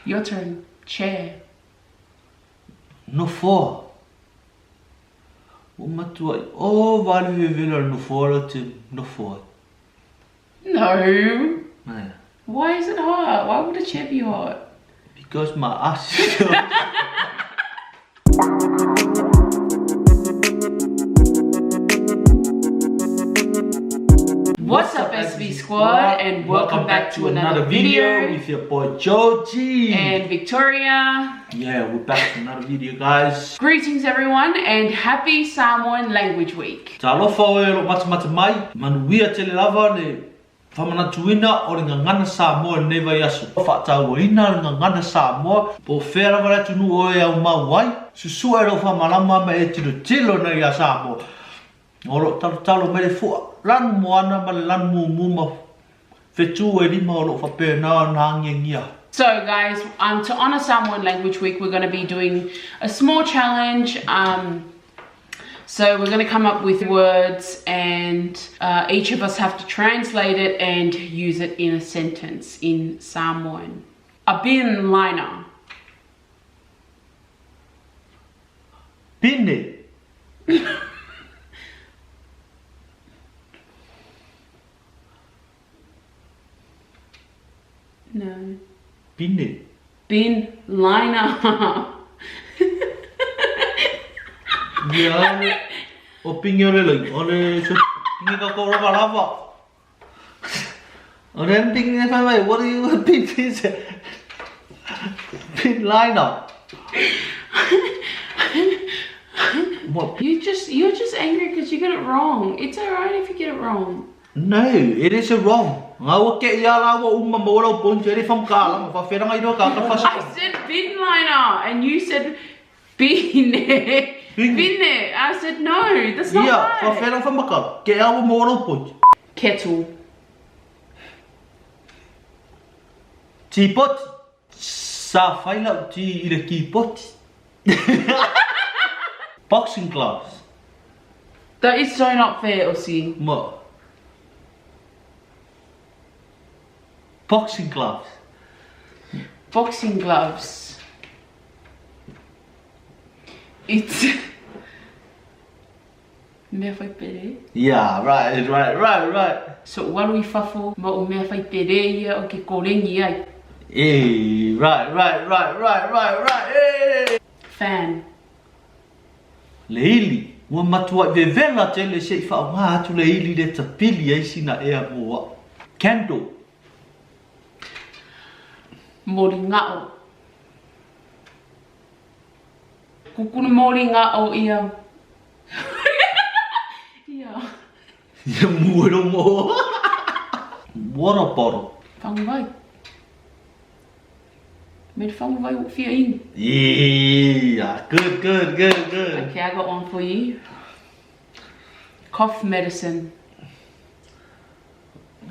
Your turn. Chair. No four. What matua? Oh, value villa no four to no four. No. Yeah. Why is it hot? Why would a chair be hot? Because my ass is What's up, SV Squad, and welcome back to another video with your boy Joji and Victoria. Yeah, we're back to another video, guys. Greetings, everyone, and happy Samoan Language Week. Talofa o lo mata mai, manuia tele lava le whamanatuina o le ngangana Samoa neighbour yasu. Whaatauina le ngangana Samoa, po whera wala tunu o e au mauai, susua e lo whamalama me e tilo na ia Samoa. Olo talo me le fua lan moana ma le lan mumuma fetu e lima o lo whapena na ngengia. So guys, to honor Samoan Language Week, we're going to be doing a small challenge. So we're going to come up with words, and each of us have to translate it and use it in a sentence in Samoan. A bin liner. Pine. No. Pine. Bin liner. Yeah, o pingi o le lai, o le pingi ka ko rava lava. O le pingi e whai, what are you pin liner? What? You're just angry because you got it wrong. It's alright if you get it wrong. No, it is wrong. Ngau ke ia la wa umma mo lo ponche ri fam kala ma fa fera ngai do ka ka fa. I said bin liner and you said bin. Binne. I said no, that's not right. right. Yeah, fa fera fam kala. Ke ia wa mo lo ponche. Kettle. Teapot. Sa faila ti ile teapot. Boxing gloves. That is so not fair, Ossie. What? Boxing gloves. Boxing gloves. It's mea whai pere. Yeah, right. So walui whafo ma o mea whai pere ia o ke korengi ai. Hey, right. Hey. Fan. Leili, ua matua ve vela tele se I wha ngā atu leili le tapili ai sina ea mua. Candle. Mori ngao. Kukuna mori ngao ia. Ia. Ia muero mo. Water bottle. Whangu vai. Me te whangu vai o whia in. Yeah, good. Okay, I got one for you. Cough medicine.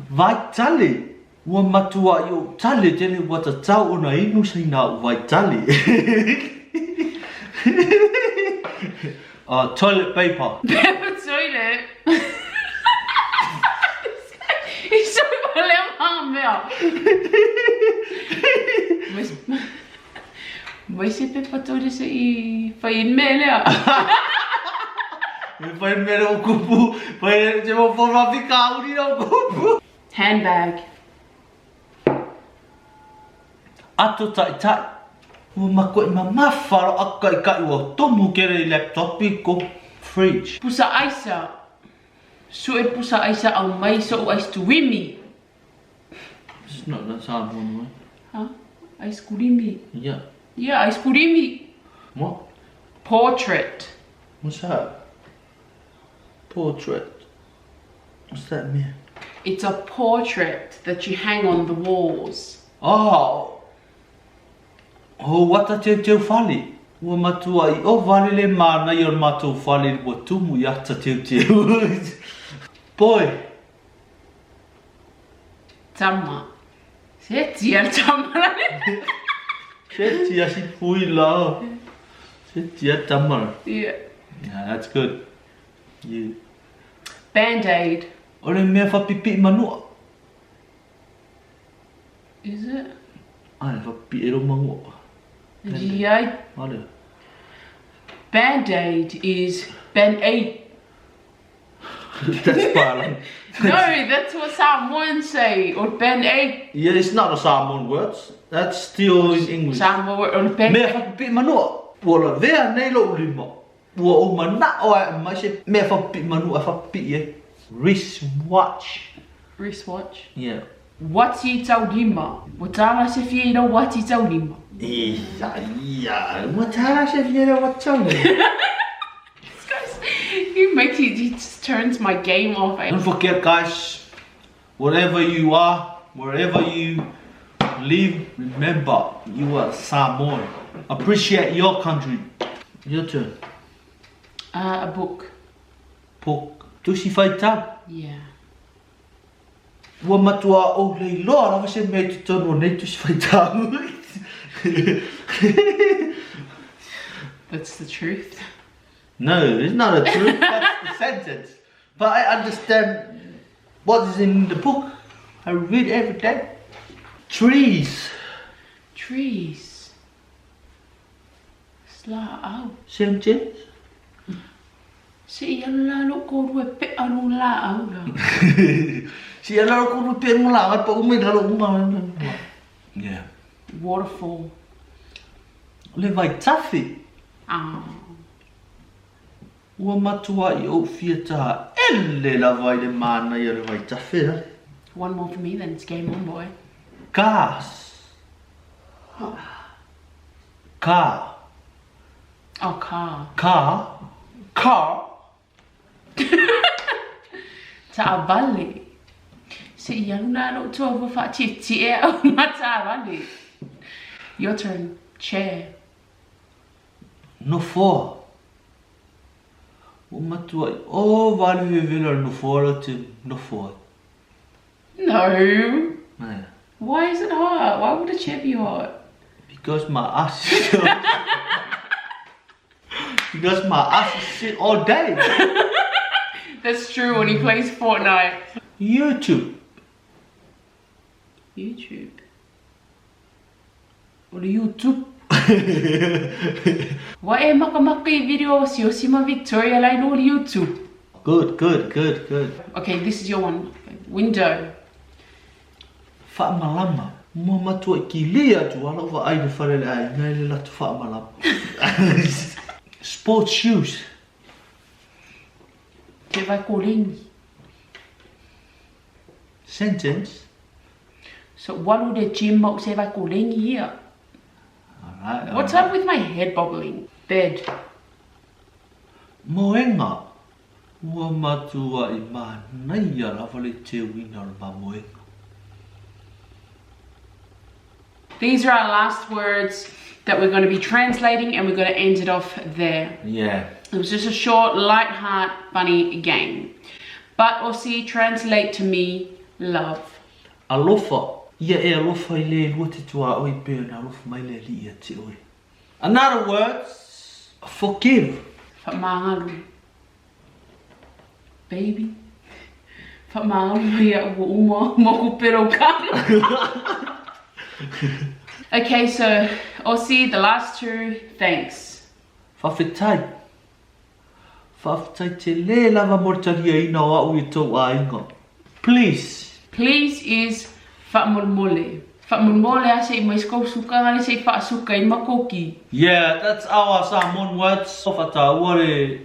Vai tali. Ua matua I o tali tele wata tau ona inu sa ina o vai tali. Toilet paper. Paper toilet. He's so malem mea. Mai se paper toilet se I whai in mea lea. Whai mele o kupu. Whai te mo whorwapi ka uri o kupu. Handbag. Ato tai. Ua makoe ma mawharo aka I kai ua tomu kere I laptop I ko fridge. Pusa aisa. So e pusa aisa au mai so o ice to wimi. It's not that hard one, right? Huh? Ice kurimi. Yeah. Yeah, ice kurimi. What? Portrait. What's that? Portrait. What's that mean? It's a portrait that you hang on the walls. Oh, wata te whali. Ua matua I o wale le mana I o matua whali ua tumu I ata te. Boy. Tama. Se tia tama. Se tia si pui la. Se tia tamara. Yeah. Yeah, that's good. Yeah. Band-aid. Ole mea whapipi manua. Is it? Ai, whapi e ro mango. Yeah. Ole. Band-aid is band-aid. That's Parliament. No, that's what Samoans say. Or band-aid. Yeah, it's not a Samoan word. That's still in English. Samoan word or band-aid. Me whapi manua. Pula vea nei lo lima. Pua o mana o ai mai se me whapi manua whapi e. Wristwatch. Wristwatch. Yeah. Wati tau lima. Watala se fie no wati tau lima. Yeah. Watala se fie no wati tau lima. He just turns my game off. Don't forget, guys, wherever you are, wherever you live, remember you are Samoan. Appreciate your country. Your turn. A book. Book. Tusi whai tau. Yeah. Ua matua o lei loa, rawa se mei tu tono nei tusi whai tau. That's the truth. No, it's not a truth, that's the sentence. But I understand what is in the book. I read every day. Trees. Trees. Sla au. Sentence. Si ala lo ko rue pe anu la au la. Si ala ko rue pe anu la, pa umi la lo uma. Yeah. Waterfall. Le vai tafi. Ah. Ua matua I o fia taha ele la vai le mana I le vai tawhera. One more for me, then it's game on, boy. Cars. Car. Oh, car. Car. Car. Ta vale. Si yang na no to over fa ti e o mata vale. Your turn. Chair. No for. Ua matua I o vale vela no for te no for. No. Yeah. Why is it hot? Why would a chair be hot? Because my ass is because my ass is shit all day. That's true when he plays Fortnite. YouTube. YouTube. What YouTube? Wa e makamaki video Siaosi and Victoria lai no YouTube. Good. Okay, this is your one. Window. Whaamalama. Mua matua I ki lea tu ala wa aina wharele ai. Ngai le latu whaamalama. Sports shoes. Te vai ko rengi. Sentence. So walu de gym mo se vai ko rengi here. Alright. What's up with my head bobbling? Bed. Moenga. Ua matua I manai ala wale te wina ma moenga. These are our last words that we're going to be translating, and we're going to end it off there. Yeah. It was just a short, light-heart, funny game. But Aussie, translate to me, love. Alofa. Ia e alofa I le lua te tua oi pēr na alofa mai le li ia te oi. In other words, forgive. Whamaharu. Baby. Whamaharu ia ua uma moku pero kama. Okay, so Aussie, the last two, thanks. Whawhetai. Whawhetai te le lava mortaria ina o au I tau a inga. Please. Please is whamulmole. Whamulmole a se I maisko suka ngani se I whaasuka I makoki. Yeah, that's our Samoan words. Whawhata ua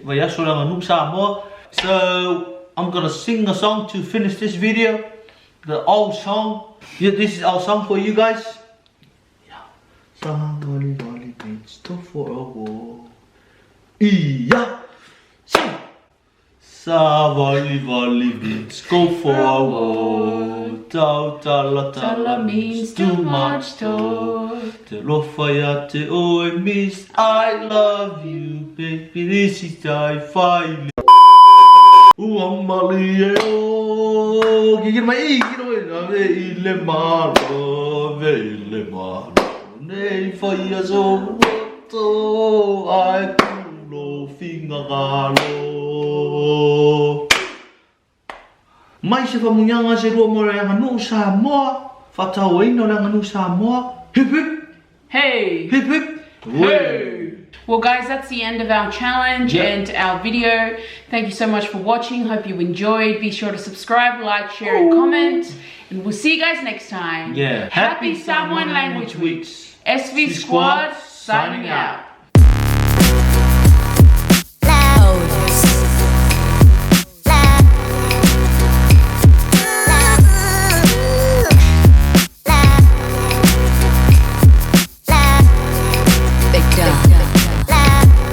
vai asoranga nuk Samoa. So, I'm gonna sing a song to finish this video. The old song. Yeah, this is our song for you guys. Yeah. Somebody needs to for a war. Yeah. Sing. Somebody needs go for a war. Tala means too much to. Te lofaya te oi miss. I love you, baby. This is I finally. Uamali e o ki mai ki no na ve le malo nei fai aso to ai kulo finga galo mai se famunyanga se ro mo re nganu Samoa fatau ino na nganu Samoa Hip hip. Hey. Hip hip. Hey. Well guys, that's the end of our challenge and our video. Thank you so much for watching. Hope you enjoyed. Be sure to subscribe, like, share and comment. And we'll see you guys next time. Yeah. Happy Samoan Language Week. SV Squad signing out.